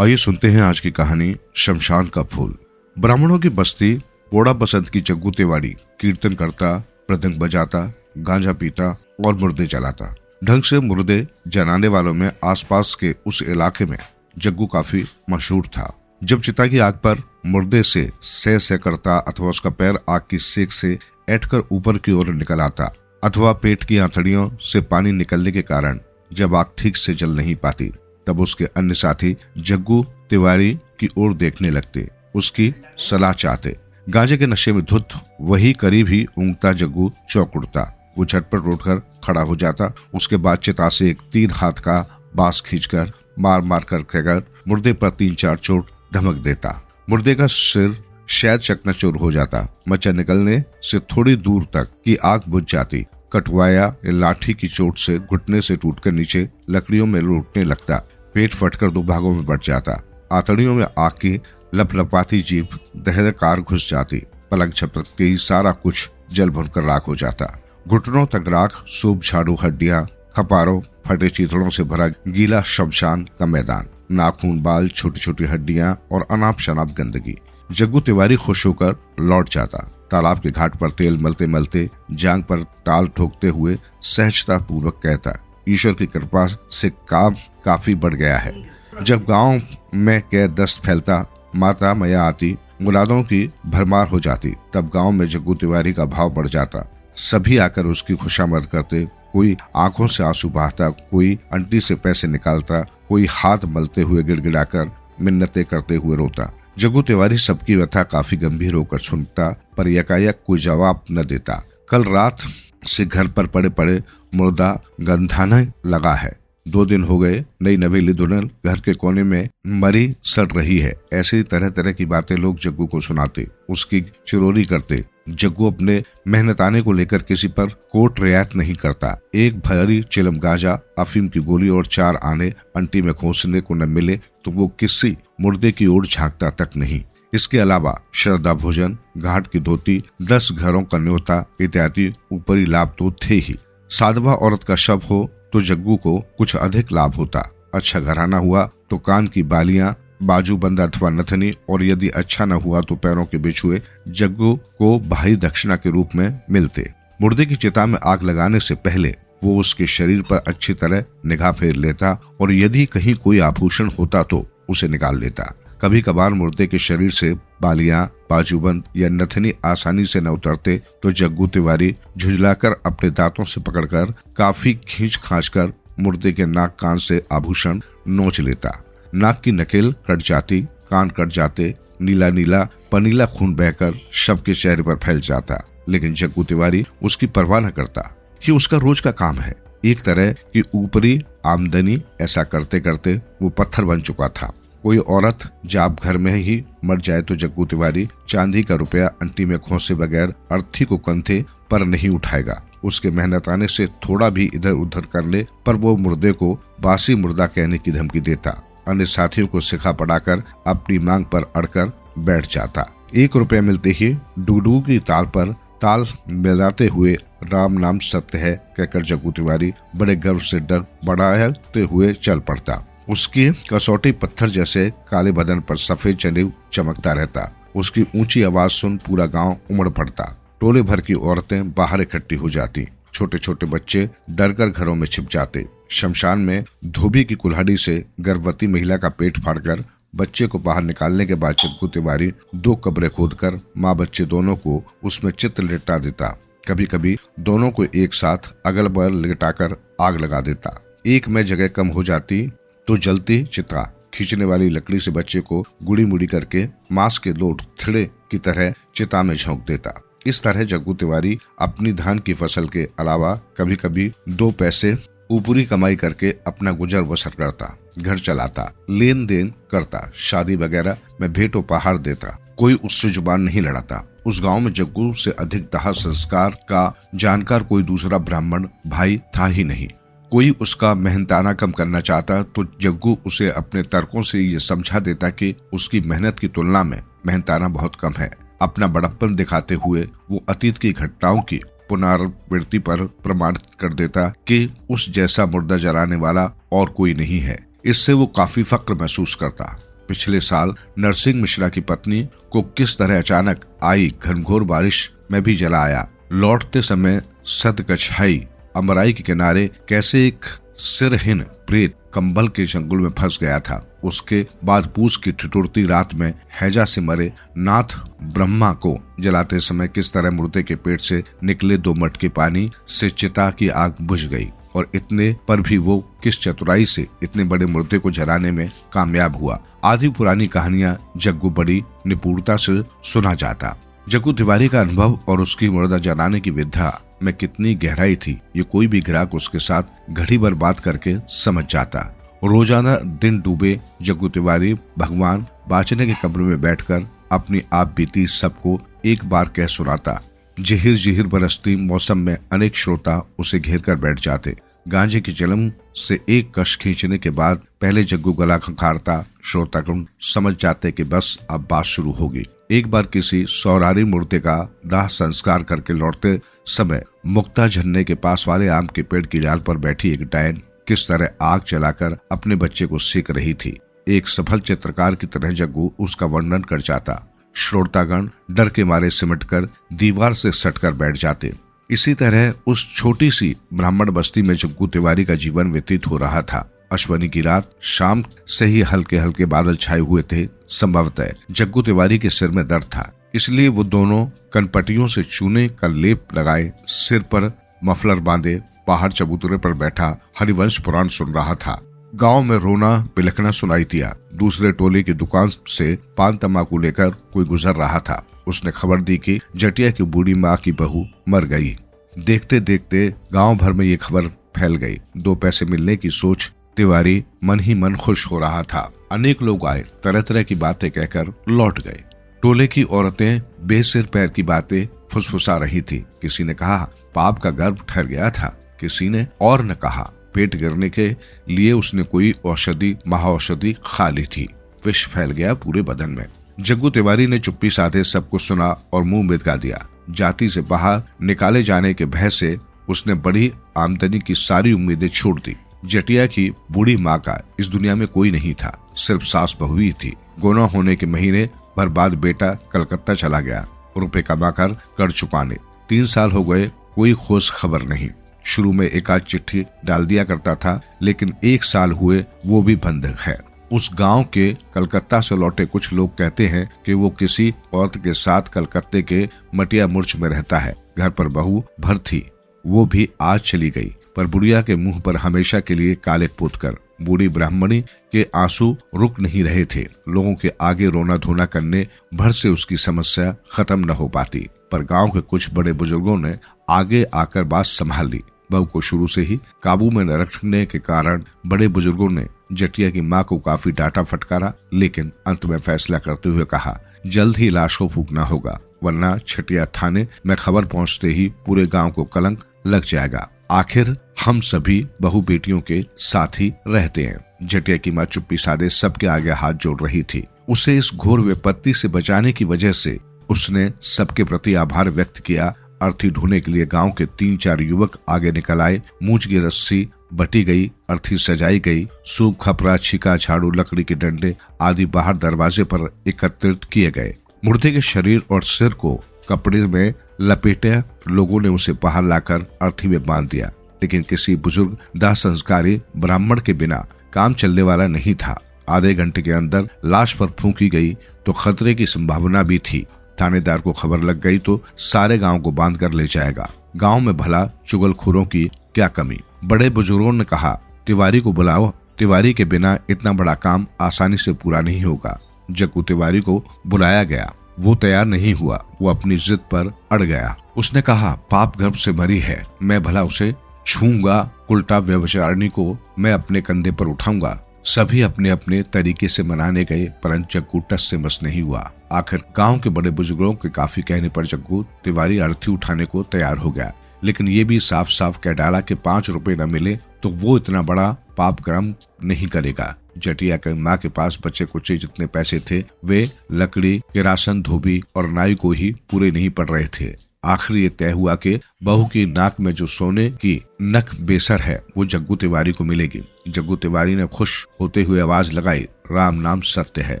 आइए सुनते हैं आज की कहानी शमशान का फूल। ब्राह्मणों की बस्ती पोड़ा बसंत की जग्गू तिवारी कीर्तन करता, मृदंग बजाता, गांजा पीता और मुर्दे जलाता। ढंग से मुर्दे जलाने वालों में आसपास के उस इलाके में जग्गू काफी मशहूर था। जब चिता की आग पर मुर्दे से सह करता अथवा उसका पैर आग की सेक से ऐंठकर ऊपर की ओर निकल आता अथवा पेट की आंतड़ियों से पानी निकलने के कारण जब आग ठीक से जल नहीं पाती, तब उसके अन्य साथी जग्गू तिवारी की ओर देखने लगते, उसकी सलाह चाहते। गांजे के नशे में धुत वही करीब ही ऊँगता जग्गू चौंक उठता। वो झटपट उठकर खड़ा हो जाता। उसके बाद चिता से एक 3 हाथ का बांस खींचकर मार मार कर मुर्दे पर 3-4 चोट धमक देता। मुर्दे का सिर शायद चकनाचूर हो जाता। मच्छर निकलने से थोड़ी दूर तक की आग बुझ जाती। कटवाया लाठी की चोट से घुटने से टूटकर नीचे लकड़ियों में लूटने लगता। पेट फटकर 2 भागों में बट जाता। आंतड़ियों में आग की लपलपाती जीभ दहकार घुस जाती। पलक झपक के ही सारा कुछ जल भुनकर राख हो जाता। घुटनों तक राख, सूप, झाड़ू, हड्डियां, खपारों, फटे चीथड़ों से भरा गीला शमशान का मैदान, नाखून, बाल, छोटी छोटी हड्डियां और अनाप शनाप गंदगी। जग्गू तिवारी खुश होकर लौट जाता। तालाब के घाट पर तेल मलते मलते जांग पर ताल ठोकते हुए सहजता पूर्वक कहता, ईश्वर की कृपा से काम काफी बढ़ गया है। जब गांव में के दस्त फैलता, माता मैया आती, मुरादों की भरमार हो जाती, तब गांव में जग्गू तिवारी का भाव बढ़ जाता। सभी आकर उसकी खुशामद करते। कोई आंखों से आंसू बहाता, कोई अंटी से पैसे निकालता, कोई हाथ मलते हुए गिड़गिड़ाकर मिन्नतें करते हुए रोता। जग्गू तिवारी सबकी व्यथा काफी गंभीर होकर सुनता, पर यकायक कोई जवाब न देता। कल रात से घर पर पड़े पड़े मुर्दा गंधाने लगा है। 2 दिन हो गए, नई नवेली दुल्हन घर के कोने में मरी सड़ रही है। ऐसी तरह तरह की बातें लोग जग्गू को सुनाते, उसकी चिरोरी करते। जग्गू अपने मेहनताने को लेकर किसी पर कोट रियायत नहीं करता। एक भरी चिलम गांजा, अफीम की गोली और 4 आने अंटी में खोसने को न मिले तो वो किसी मुर्दे की ओर झांकता तक नहीं। इसके अलावा श्रद्धा भोजन, घाट की धोती, 10 घरों का न्योता इत्यादि ऊपरी लाभ तो थे ही। साधवा औरत का शव हो तो जग्गू को कुछ अधिक लाभ होता। अच्छा घराना हुआ तो कान की बालियां, बाजूबंद अथवा नथनी, और यदि अच्छा न हुआ तो पैरों के बिछुए जग्गू को भाई दक्षिणा के रूप में मिलते। मुर्दे की चिता में आग लगाने से पहले वो उसके शरीर पर अच्छी तरह निगाह फेर लेता और यदि कहीं कोई आभूषण होता तो उसे निकाल लेता। कभी कभार मुर्दे के शरीर से बालियां, बाजूबंद या नथनी आसानी से न उतरते तो जग्गू तिवारी झुंझलाकर अपने दांतों से पकड़कर काफी खींच खांच कर मुर्दे के नाक कान से आभूषण नोच लेता। नाक की नकेल कट जाती, कान कट जाते, नीला नीला पनीला खून बहकर शव के चेहरे पर फैल जाता। लेकिन जग्गू तिवारी उसकी परवाह न करता। ये उसका रोज का काम है, एक तरह की ऊपरी आमदनी। ऐसा करते करते वो पत्थर बन चुका था। कोई औरत जब घर में ही मर जाए तो जग्गू तिवारी चांदी का रुपया अंटी में खोसे बगैर अर्थी को कंधे पर नहीं उठाएगा। उसके मेहनताने से थोड़ा भी इधर उधर करने पर वो मुर्दे को बासी मुर्दा कहने की धमकी देता। अन्य साथियों को सिखा पढ़ाकर अपनी मांग पर अड़कर बैठ जाता। 1 रुपया मिलते ही डुगडुग की ताल पर ताल मिलाते हुए राम नाम सत्य है कहकर जग्गू तिवारी बड़े गर्व से डर बढ़ाते हुए चल पड़ता। उसकी कसौटी पत्थर जैसे काले बदन पर सफेद जनेऊ चमकता रहता। उसकी ऊंची आवाज सुन पूरा गांव उमड़ पड़ता। टोले भर की औरतें बाहर इकट्ठी हो जाती। छोटे छोटे बच्चे डरकर घरों में छिप जाते। शमशान में धोबी की कुल्हाड़ी से गर्भवती महिला का पेट फाड़कर बच्चे को बाहर निकालने के बाद जग्गू तिवारी 2 कब्रें खोदकर माँ बच्चे दोनों को उसमें चित्र लिटा देता। कभी कभी दोनों को एक साथ अगल बगल लिटाकर आग लगा देता। एक में जगह कम हो जाती तो जलती चिता खींचने वाली लकड़ी से बच्चे को गुड़ी मुड़ी करके मांस के लोट थिड़े की तरह चिता में झोंक देता। इस तरह जग्गू तिवारी अपनी धान की फसल के अलावा कभी कभी 2 पैसे ऊपरी कमाई करके अपना गुजर बसर करता, घर चलाता, लेन देन करता, शादी वगैरह में भेंट उपहार देता। कोई उससे जुबान नहीं लड़ाता। उस गांव में जग्गू से अधिक दाह संस्कार का जानकार कोई दूसरा ब्राह्मण भाई था ही नहीं। कोई उसका मेहनताना कम करना चाहता तो जग्गू उसे अपने तर्कों से ये समझा देता कि उसकी मेहनत की तुलना में मेहनताना बहुत कम है। अपना बड़प्पन दिखाते हुए वो अतीत की घटनाओं की पुनरावृत्ति पर प्रमाणित कर देता कि उस जैसा मुर्दा जलाने वाला और कोई नहीं है। इससे वो काफी फक्र महसूस करता। पिछले साल नरसिंह मिश्रा की पत्नी को किस तरह अचानक आई घनघोर बारिश में भी जला आया। लौटते समय सदकछाई अमराई के किनारे कैसे एक सिरहीन प्रेत कंबल के जंगल में फंस गया था। उसके बाद पूस की ठिठुरती रात में हैजा से मरे नाथ ब्रह्मा को जलाते समय किस तरह मुर्दे के पेट से निकले 2 मटके पानी से चिता की आग बुझ गई, और इतने पर भी वो किस चतुराई से इतने बड़े मुर्दे को जलाने में कामयाब हुआ। आधी पुरानी कहानियां जग्गू बड़ी निपुणता से सुना जाता। जग्गू तिवारी का अनुभव और उसकी मुर्दा जलाने की विद्या में कितनी गहराई थी, ये कोई भी ग्राहक उसके साथ घड़ी भर बात करके समझ जाता। रोजाना दिन डूबे जग्गू तिवारी भगवान बाचने के कमरे में बैठकर अपनी आप बीती सबको एक बार कह सुनाता। जिहिर जिहिर बरसती मौसम में अनेक श्रोता उसे घेर कर बैठ जाते। गांजे की चिलम से एक कश खींचने के बाद पहले जग्गू गला खंखारता। श्रोतागण समझ जाते कि बस अब बात शुरू होगी। एक बार किसी सौरारी मुर्दे का दाह संस्कार करके लौटते समय मुक्ता झरने के पास वाले आम के पेड़ की डाल पर बैठी एक डायन किस तरह आग जलाकर अपने बच्चे को सेक रही थी। एक सफल चित्रकार की तरह जग्गू उसका वर्णन कर जाता। श्रोतागण डर के मारे सिमटकर दीवार से सटकर बैठ जाते। इसी तरह उस छोटी सी ब्राह्मण बस्ती में जग्गू तिवारी का जीवन व्यतीत हो रहा था। अश्वनी की रात, शाम से ही हल्के हल्के बादल छाए हुए थे। संभवतः जग्गू तिवारी के सिर में दर्द था, इसलिए वो दोनों कनपटियों से चूने का लेप लगाए, सिर पर मफलर बांधे, पहाड़ चबूतरे पर बैठा हरिवंश पुराण सुन रहा था। गांव में रोना बिलखना सुनाई दिया। दूसरे टोले की दुकान से पान तंबाकू लेकर कोई गुजर रहा था। उसने खबर दी कि जटिया की बूढ़ी माँ की बहू मर गई। देखते देखते गांव भर में ये खबर फैल गई। 2 पैसे मिलने की सोच तिवारी मन ही मन खुश हो रहा था। अनेक लोग आए, तरह तरह की बातें कहकर लौट गए। टोले की औरतें बेसिर पैर की बातें फुसफुसा रही थी। किसी ने कहा पाप का गर्भ ठहर गया था, किसी ने और न कहा पेट गिरने के लिए उसने कोई औषधि महाऔषधि खा ली थी, विष फैल गया पूरे बदन में। जग्गू तिवारी ने चुप्पी साधे सब कुछ सुना और मुंह बिदका दिया। जाति से बाहर निकाले जाने के भय से उसने बड़ी आमदनी की सारी उम्मीदें छोड़ दी। जटिया की बूढ़ी माँ का इस दुनिया में कोई नहीं था, सिर्फ सास बहू ही थी। गोना होने के महीने भर बाद बेटा कलकत्ता चला गया रुपए कमाकर कर चुकाने। 3 साल हो गए, कोई खोज खबर नहीं। शुरू में एक आध चिट्ठी डाल दिया करता था, लेकिन 1 साल हुए वो भी बंद है। उस गांव के कलकत्ता से लौटे कुछ लोग कहते हैं कि वो किसी औरत के साथ कलकत्ते के मटिया मुर्च में रहता है। घर पर बहू भर थी, वो भी आज चली गई, पर बुढ़िया के मुंह पर हमेशा के लिए काले पोत कर। बूढ़ी ब्राह्मणी के आंसू रुक नहीं रहे थे। लोगों के आगे रोना धोना करने भर से उसकी समस्या खत्म न हो पाती, पर गांव के कुछ बड़े बुजुर्गों ने आगे आकर बात संभाल ली। बहू को शुरू से ही काबू में न रखने के कारण बड़े बुजुर्गों ने जटिया की माँ को काफी डांटा फटकारा, लेकिन अंत में फैसला करते हुए कहा जल्द ही लाश को फूकना होगा, वरना छटिया थाने में खबर पहुंचते ही पूरे गांव को कलंक लग जाएगा। आखिर हम सभी बहू बेटियों के साथ ही रहते हैं। जटिया की माँ चुप्पी साधे सबके आगे हाथ जोड़ रही थी। उसे इस घोर विपत्ति से बचाने की वजह से उसने सबके प्रति आभार व्यक्त किया। अर्थी ढूंढने के लिए गांव के 3-4 युवक आगे निकल आए। मूंछ की रस्सी बटी गई, अर्थी सजाई गई, सूप खपरा छिका झाड़ू लकड़ी के डंडे आदि बाहर दरवाजे पर एकत्रित किए गए। मुर्दे के शरीर और सिर को कपड़े में लपेटे लोगों ने उसे बाहर लाकर अर्थी में बांध दिया, लेकिन किसी बुजुर्ग दाह संस्कारी ब्राह्मण के बिना काम चलने वाला नहीं था। आधे घंटे के अंदर लाश पर फूंकी गई तो खतरे की संभावना भी थी। थानेदार को खबर लग गई तो सारे गांव को बांध कर ले जाएगा। गांव में भला चुगलखोरों की क्या कमी। बड़े बुजुर्गों ने कहा तिवारी को बुलाओ, तिवारी के बिना इतना बड़ा काम आसानी से पूरा नहीं होगा। जग्गू तिवारी को बुलाया गया, वो तैयार नहीं हुआ। वो अपनी जिद पर अड़ गया। उसने कहा पाप गर्भ से मरी है, मैं भला उसे छूंगा, उल्टा व्यभिचारिणी को मैं अपने कंधे पर उठाऊंगा। सभी अपने अपने तरीके से मनाने गए, परंतु जग्गू टस से मस नहीं हुआ। आखिर गांव के बड़े बुजुर्गों के काफी कहने पर जग्गू तिवारी अर्थी उठाने को तैयार हो गया, लेकिन ये भी साफ साफ कह डाला कि 5 रुपए न मिले तो वो इतना बड़ा पाप कर्म नहीं करेगा। जटिया की माँ के पास बच्चे कुचे जितने पैसे थे वे लकड़ी, किरासन, धोबी और नाई को ही पूरे नहीं पड़ रहे थे। आखिर ये तय हुआ कि बहू की नाक में जो सोने की नक बेसर है वो जग्गू तिवारी को मिलेगी। जग्गू तिवारी ने खुश होते हुए आवाज लगाई राम नाम सत्य है।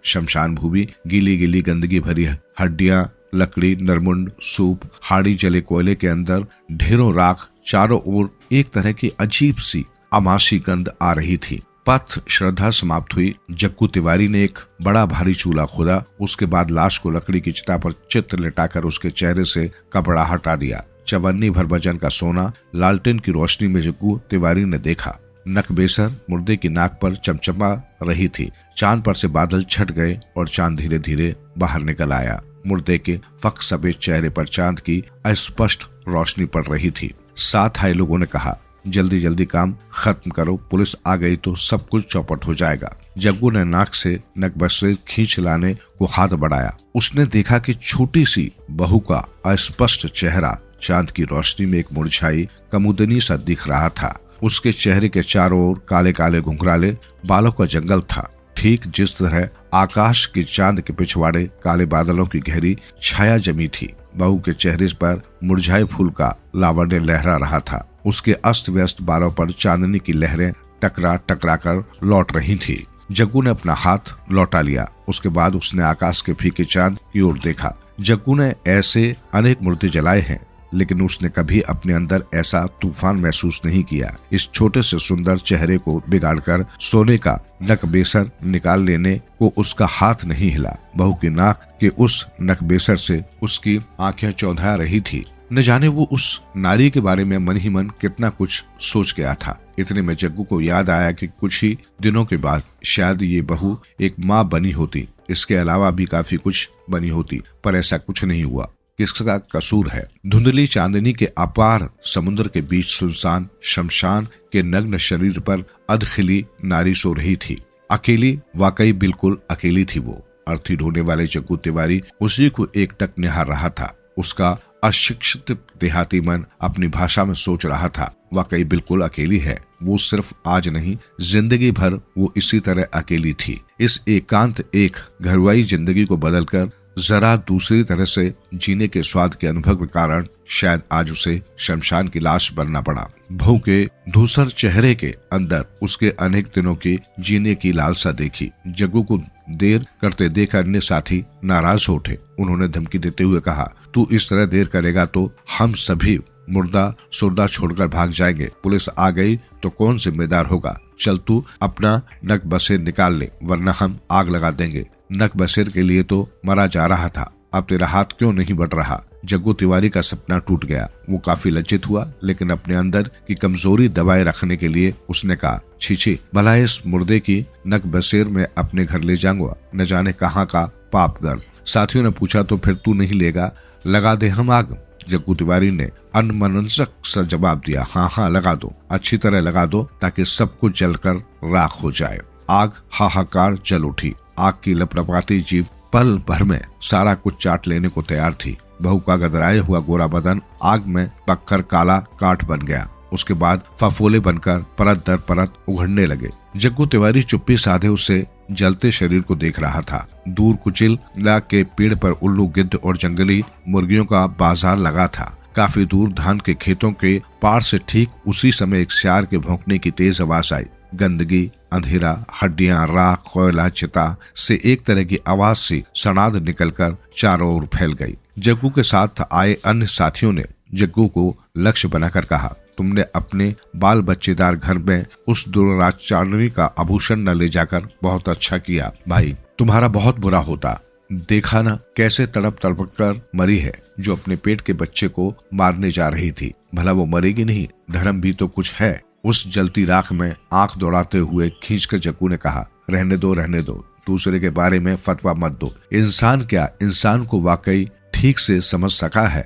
शमशान भूमि गीली गीली गंदगी भरी हड्डियां, लकड़ी, नरमुंड, सूप, हाड़ी जले कोयले के अंदर ढेरों राख, चारों ओर एक तरह की अजीब सी अमाशी गंध आ रही थी। पथ श्रद्धा समाप्त हुई। जग्गू तिवारी ने एक बड़ा भारी चूल्हा खोदा। उसके बाद लाश को लकड़ी की चिता पर चित्र लिटाकर उसके चेहरे से कपड़ा हटा दिया। चवन्नी भर वजन का सोना लालटेन की रोशनी में जग्गू तिवारी ने देखा। नकबेसर मुर्दे की नाक पर चमचमा रही थी। चांद पर से बादल छट गए और चांद धीरे धीरे बाहर निकल आया। मुर्दे के फक सफेद चेहरे पर चांद की अस्पष्ट रोशनी पड़ रही थी। साथ आए लोगों ने कहा, जल्दी जल्दी काम खत्म करो, पुलिस आ गई तो सब कुछ चौपट हो जाएगा। जग्गू ने नाक से नकबसे खींच लाने को हाथ बढ़ाया। उसने देखा कि छोटी सी बहू का अस्पष्ट चेहरा चांद की रोशनी में एक मुरझाई कमुदनी सा दिख रहा था। उसके चेहरे के चारों ओर काले काले घुंघराले बालों का जंगल था। ठीक जिस तरह आकाश के चांद के पिछवाड़े काले बादलों की गहरी छाया जमी थी। बहू के चेहरे पर मुरझाए फूल का लावण्य लहरा रहा था। उसके अस्त व्यस्त बालों पर चांदनी की लहरें टकरा टकरा कर लौट रही थी। जग्गू ने अपना हाथ लौटा लिया। उसके बाद उसने आकाश के फीके चांद की ओर देखा। जग्गू ने ऐसे अनेक मुर्दे जलाए हैं, लेकिन उसने कभी अपने अंदर ऐसा तूफान महसूस नहीं किया। इस छोटे से सुंदर चेहरे को बिगाड़कर सोने का नकबेसर निकाल लेने को उसका हाथ नहीं हिला। बहू की नाक के उस नकबेसर से उसकी आंखें चौंधा रही थी। न जाने वो उस नारी के बारे में मन ही मन कितना कुछ सोच गया था। इतने में जग्गू को याद आया कि कुछ ही दिनों के बाद शायद ये बहू एक माँ बनी होती। इसके अलावा भी काफी कुछ बनी होती, पर ऐसा कुछ नहीं हुआ। किसका कसूर है? धुंधली चांदनी के अपार समुद्र के बीच सुनसान शमशान के नग्न शरीर पर अधखिली नारी सो रही थी। अकेली, वाकई बिल्कुल अकेली थी वो। अर्थी ढोने वाले जग्गू तिवारी उसी को एकटक निहार रहा था। उसका अशिक्षित देहाती मन अपनी भाषा में सोच रहा था, वाकई बिल्कुल अकेली है वो। सिर्फ आज नहीं, जिंदगी भर वो इसी तरह अकेली थी। इस एकांत एक घरवाई जिंदगी को बदलकर जरा दूसरी तरह से जीने के स्वाद के अनुभव के कारण शायद आज उसे शमशान की लाश बनना पड़ा। बहू के धूसर चेहरे के अंदर उसके अनेक दिनों की जीने की लालसा देखी। जग्गू को देर करते देख अन्य साथी नाराज हो उठे। उन्होंने धमकी देते हुए कहा, तू इस तरह देर करेगा तो हम सभी मुर्दा सुर्दा छोड़कर भाग जाएंगे। पुलिस आ गई तो कौन जिम्मेदार होगा? चल तू अपना नकबसेर निकाल ले, वरना हम आग लगा देंगे। नकबसेर के लिए तो मरा जा रहा था, अब तेरा हाथ क्यों नहीं बढ़ रहा? जग्गू तिवारी का सपना टूट गया। वो काफी लज्जित हुआ, लेकिन अपने अंदर की कमजोरी दबाए रखने के लिए उसने कहा, छी भला इस मुर्दे की नकबसेर में अपने घर ले जाऊंगा, न जाने कहाँ का पाप गर्द। साथियों ने पूछा, तो फिर तू नहीं लेगा? लगा दे हम आग। जग्गू तिवारी ने अनमनस्क सा जवाब दिया, हाँ लगा दो, अच्छी तरह लगा दो, ताकि सब कुछ जलकर राख हो जाए। आग हाहाकार जल उठी। आग की लपलपाती जीभ पल भर में सारा कुछ चाट लेने को तैयार थी। बहू का गदराया हुआ गोरा बदन आग में पककर काला काठ बन गया। उसके बाद फफोले बनकर परत दर परत उघड़ने लगे। जग्गू तिवारी चुप्पी साधे उसे जलते शरीर को देख रहा था। दूर कुचिला के पेड़ पर उल्लू, गिद्ध और जंगली मुर्गियों का बाजार लगा था। काफी दूर धान के खेतों के पार से ठीक उसी समय एक सियार के भौंकने की तेज आवाज आई। गंदगी, अंधेरा, हड्डियां, राख, कोयला, चिता से एक तरह की आवाज सी सनाद निकलकर चारों ओर फैल गई। जग्गू के साथ आए अन्य साथियों ने जग्गू को लक्ष्य बनाकर कहा, तुमने अपने बाल बच्चेदार घर में उस दुराचारणी का आभूषण न ले जाकर बहुत अच्छा किया भाई। तुम्हारा बहुत बुरा होता। देखा ना कैसे तड़प तड़प कर मरी है, जो अपने पेट के बच्चे को मारने जा रही थी। भला वो मरेगी नहीं? धर्म भी तो कुछ है। उस जलती राख में आंख दौड़ाते हुए खींचकर जग्गू ने कहा, रहने दो, दूसरे के बारे में फतवा मत दो। इंसान क्या इंसान को वाकई ठीक से समझ सका है?